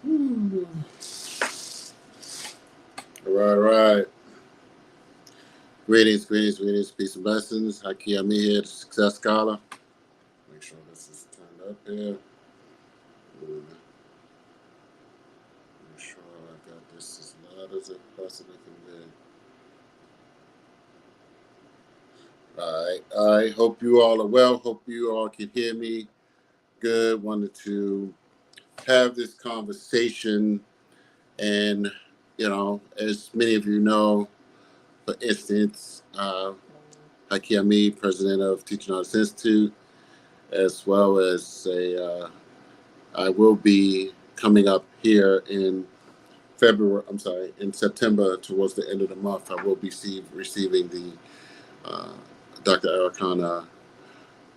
All right. Greetings, peace and blessings. Haki Ami here, the Success Scholar. Make sure this is turned up here. Make sure I got this as loud as it possibly can be. All right. Hope you all are well. Hope you all can hear me good. Wanted to have this conversation, and as many of you know, for instance, Haki Ami, president of Teaching Artists Institute, as well as I will be coming up here in September, towards the end of the month. I will be receiving the Dr. Arikana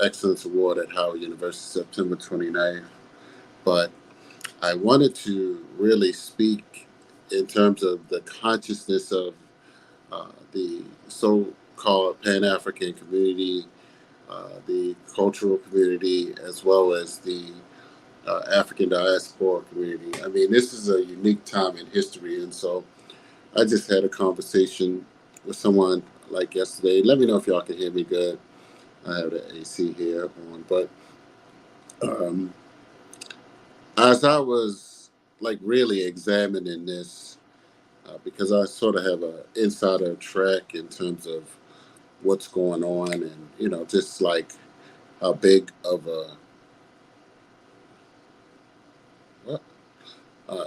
Excellence Award at Howard University, September 29th. But I wanted to really speak in terms of the consciousness of the so-called Pan-African community, the cultural community, as well as the African diaspora community. I mean, this is a unique time in history, and so I just had a conversation with someone like yesterday. Let me know if y'all can hear me good. I have the AC here on, but as I was really examining this, because I sort of have an insider track in terms of what's going on, and just how big of a uh,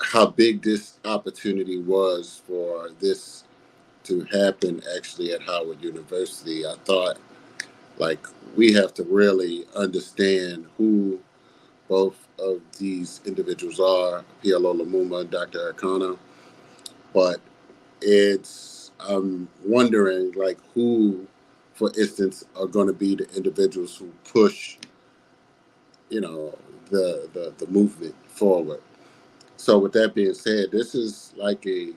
how big this opportunity was for this to happen actually at Howard University. I thought we have to really understand who both of these individuals are, PLO Lumumba and Dr. Arikana. But I'm wondering who, for instance, are going to be the individuals who push, the movement forward. So with that being said, this is like a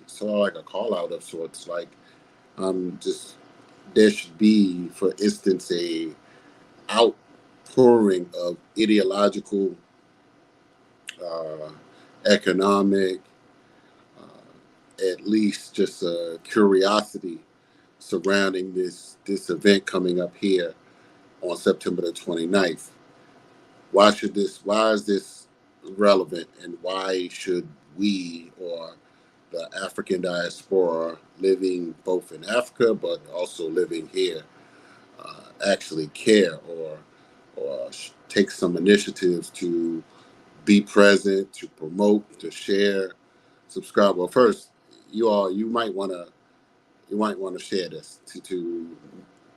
call out of sorts. Just there should be, for instance, a outpouring of ideological, economic, at least just a curiosity surrounding this event coming up here on September the 29th. Why is this relevant, and why should we, or the African diaspora living both in Africa but also living here, actually care or take some initiatives to be present, to promote, to share, subscribe? Well, first, you might want to share this to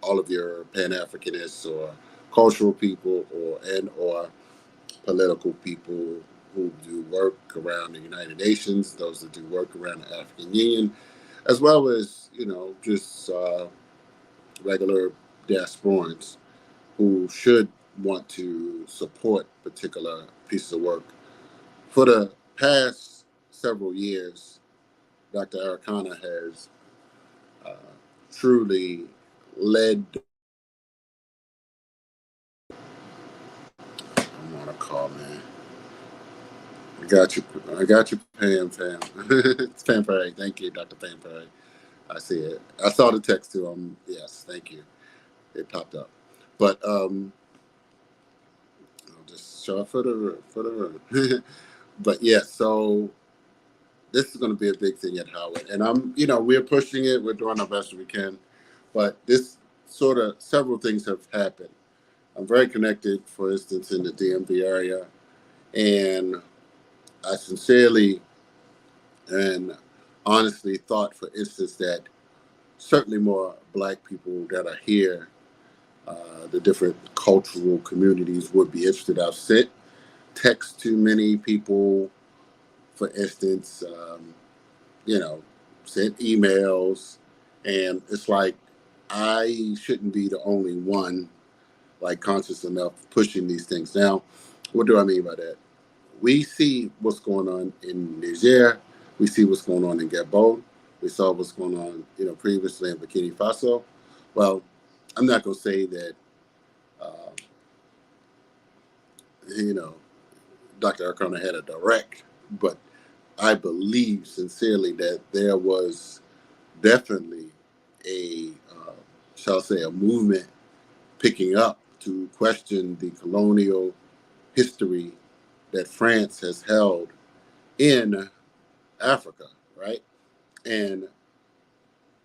all of your Pan-Africanists or cultural people or political people who do work around the United Nations, those that do work around the African Union, as well as just regular diasporans who should want to support particular pieces of work. For the past several years, Dr. Arikana has uh, truly led. I'm on a call, man. I got you, Pam. It's Pam Perry. Thank you, Dr. Pam Perry. I see it. I saw the text too. Yes, thank you. It popped up. But I'll just show up for the room. But yeah, so this is going to be a big thing at Howard, and we're pushing it. We're doing our best we can, but this sort of several things have happened. I'm very connected, for instance, in the DMV area, and I sincerely and honestly thought, for instance, that certainly more Black people that are here, the different cultural communities would be interested. I've sent texts to many people, for instance, sent emails, and it's like I shouldn't be the only one conscious enough pushing these things. Now, what do I mean by that? We see what's going on in Niger. We see what's going on in Gabon. We saw what's going on, previously in Burkina Faso. Well, I'm not going to say that, uh, you know, Dr. Arikana had a direct, but I believe sincerely that there was definitely a, shall I say, a movement picking up to question the colonial history that France has held in Africa, right? And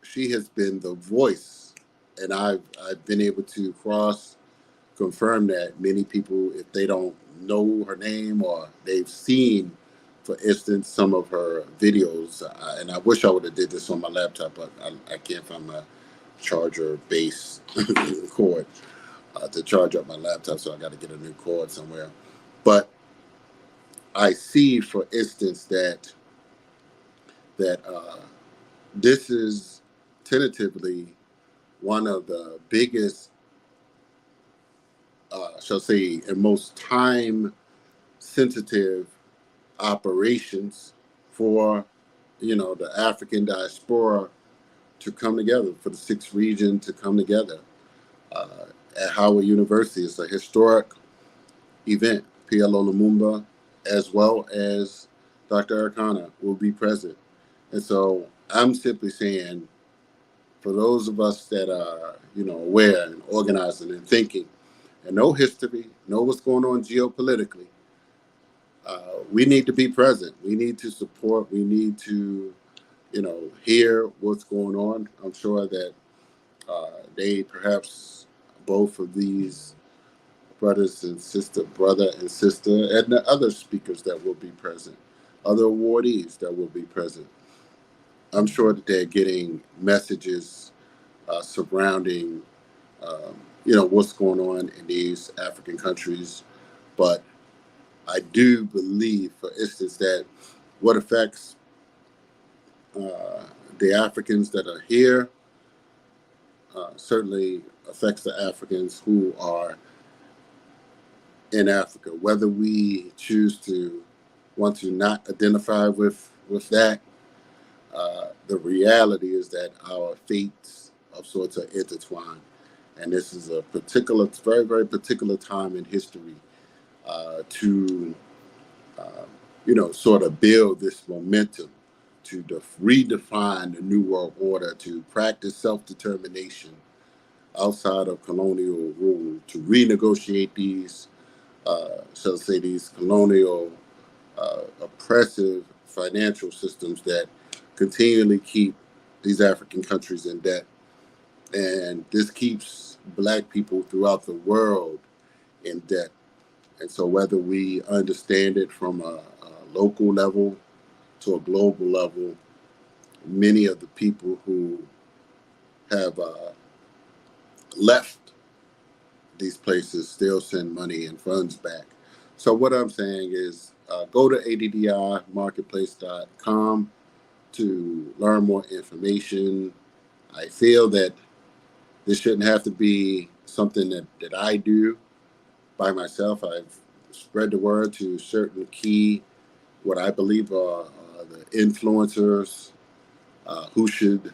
she has been the voice, and I've been able to cross confirm that many people, if they don't know her name or they've seen, for instance, some of her videos, and I wish I would have did this on my laptop, but I can't find my charger base cord to charge up my laptop, so I got to get a new cord somewhere. But I see, for instance, that this is tentatively one of the biggest, shall I say, and most time-sensitive operations for, the African diaspora to come together, for the sixth region to come together at Howard University. It's a historic event. PLO Lumumba, as well as Dr. Arikana, will be present. And so I'm simply saying, for those of us that are, aware and organizing and thinking and know history, know what's going on geopolitically, we need to be present. We need to support. We need to, hear what's going on. I'm sure that they perhaps both of these brother and sister, and the other speakers that will be present, other awardees that will be present. I'm sure that they're getting messages surrounding, what's going on in these African countries. But I do believe, for instance, that what affects the Africans that are here certainly affects the Africans who are in Africa, whether we choose to want to not identify with that. The reality is that our fates of sorts are intertwined, and this is a particular, very, very particular time in history to, sort of build this momentum to redefine the New World Order, to practice self-determination outside of colonial rule, to renegotiate these, shall I say, these colonial oppressive financial systems that continually keep these African countries in debt. And this keeps Black people throughout the world in debt. And so whether we understand it from a local level to a global level, many of the people who have left these places still send money and funds back. So what I'm saying is go to ADDImarketplace.com to learn more information. I feel that this shouldn't have to be something that I do by myself. I've spread the word to certain key, what I believe are the influencers who should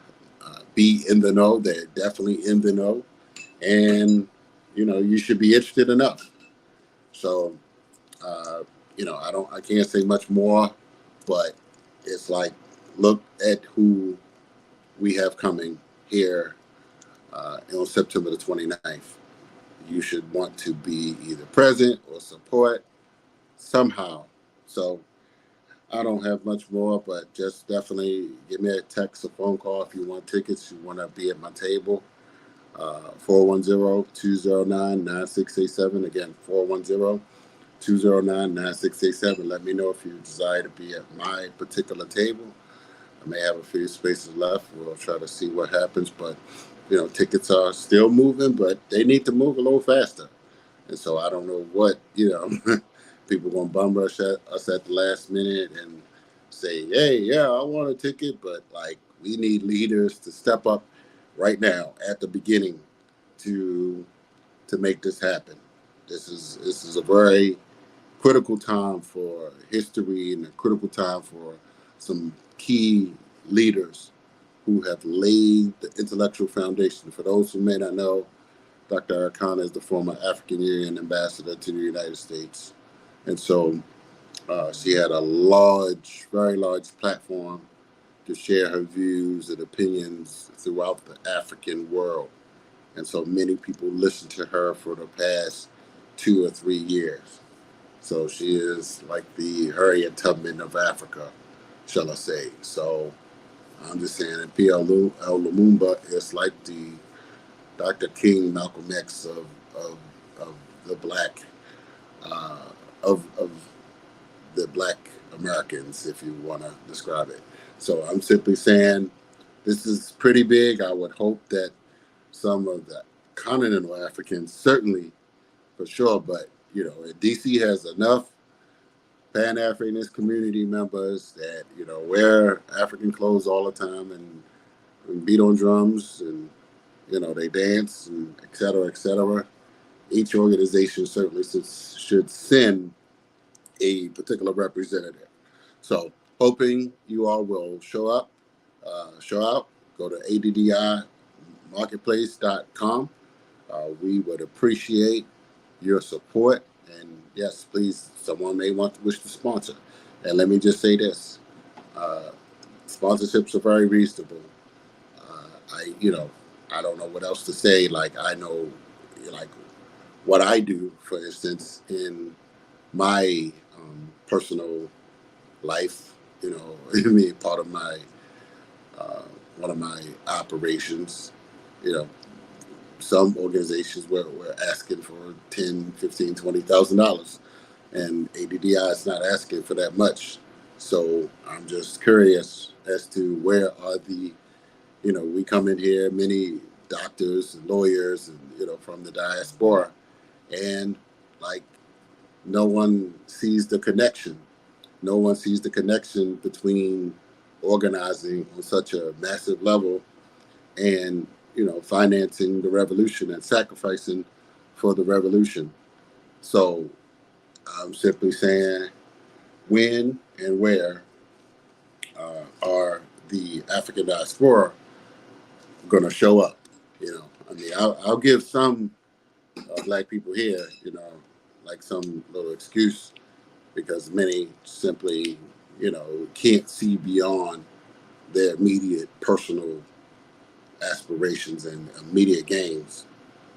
be in the know. They're definitely in the know. And, you should be interested enough. So, I can't say much more, but it's like, look at who we have coming here on September the 29th. You should want to be either present or support somehow. So I don't have much more, but just definitely give me a text or phone call if you want tickets, you want to be at my table. 410-209-9687. Again, 410-209-9687. Let me know if you desire to be at my particular table. I may have a few spaces left. We'll try to see what happens, but tickets are still moving, but they need to move a little faster. And so I don't know what, people going to bum rush us at the last minute and say, hey, yeah, I want a ticket. But we need leaders to step up right now at the beginning to make this happen. This is a very critical time for history and a critical time for some key leaders who have laid the intellectual foundation. For those who may not know, Dr. Arikana is the former African Union ambassador to the United States. And so She had a large, very large platform to share her views and opinions throughout the African world. And so many people listened to her for the past 2 or 3 years. So she is like the Harriet Tubman of Africa, shall I say. So I'm just saying that PLO Lumumba is like the Dr. King, Malcolm X of the black, uh, of the black Americans, if you want to describe it. So I'm simply saying this is pretty big. I would hope that some of the continental Africans, certainly for sure, but DC has enough Pan-Africanist community members that wear African clothes all the time and beat on drums and they dance and et cetera, et cetera. Each organization certainly should send a particular representative. So hoping you all will show out, go to ADDImarketplace.com. We would appreciate your support. And yes, please, someone may wish to sponsor. And let me just say this, sponsorships are very reasonable. I don't know what else to say. Like, I know, like, what I do, for instance, in my personal life, I mean, part of my, one of my operations, you know, some organizations were asking for $10, $15, $20,000, and ADDI is not asking for that much. So I'm just curious as to where are the, we come in here, many doctors and lawyers, and from the diaspora, and like no one sees the connection. No one sees the connection between organizing on such a massive level and financing the revolution and sacrificing for the revolution. So I'm simply saying, when and where are the African diaspora going to show up? I mean, I'll give some black people here, like some little excuse, because many simply, can't see beyond their immediate personal aspirations and immediate gains.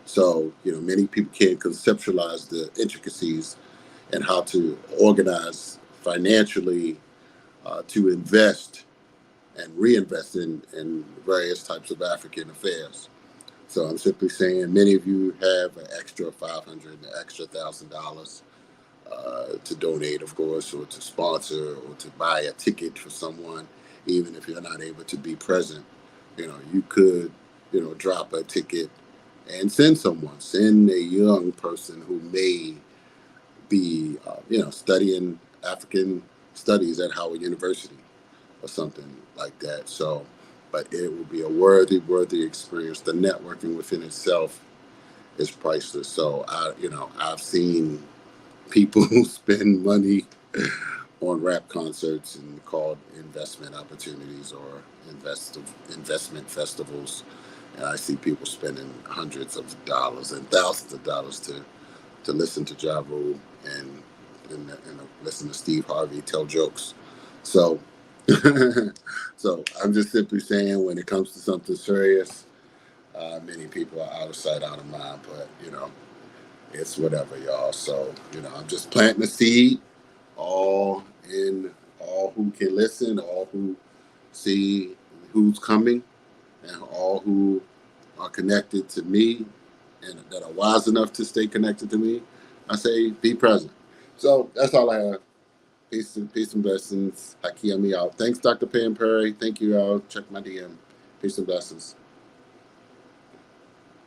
So, many people can't conceptualize the intricacies and how to organize financially to invest and reinvest in various types of African affairs. So I'm simply saying, many of you have an extra 500, an extra $1,000 to donate, of course, or to sponsor, or to buy a ticket for someone, even if you're not able to be present. You could, drop a ticket and send a young person who may be, studying African studies at Howard University or something like that. So, but it will be a worthy experience. The networking within itself is priceless. So I've seen people who spend money on rap concerts and called investment opportunities or investment festivals. And I see people spending hundreds of dollars and thousands of dollars to listen to Ja Rule and listen to Steve Harvey tell jokes. So, so I'm just simply saying, when it comes to something serious, many people are out of sight, out of mind. But it's whatever, y'all. So I'm just planting the seed. All who can listen, all who see who's coming, and all who are connected to me and that are wise enough to stay connected to me, I say be present. So that's all I have. Peace and blessings. Hakia me out. Thanks, Dr. Pam Perry. Thank you all. Check my DM. Peace and blessings.